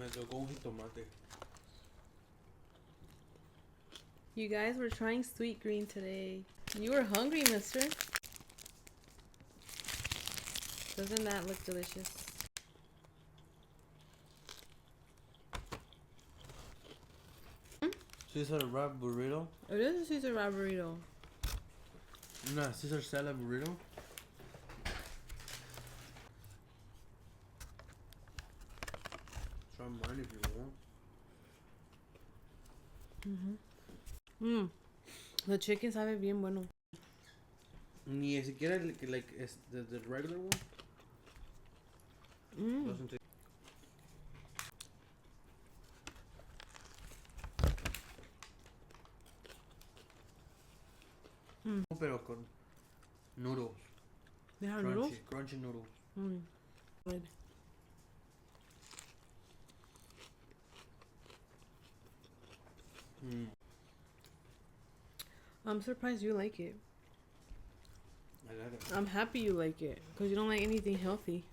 Me tocó un jitomate. You guys were trying sweet green today. You were hungry, mister. Doesn't that look delicious? Caesar wrap burrito. It is a Caesar wrap burrito. Nah, Caesar salad burrito. Try mine if you want. The chicken sabe bien bueno. Ni siquiera like the regular one. Doesn't taste. Pero con noodles. They have noodles? Crunchy noodles. Good. I'm surprised you like it. I like it. I'm happy you like it because you don't like anything healthy.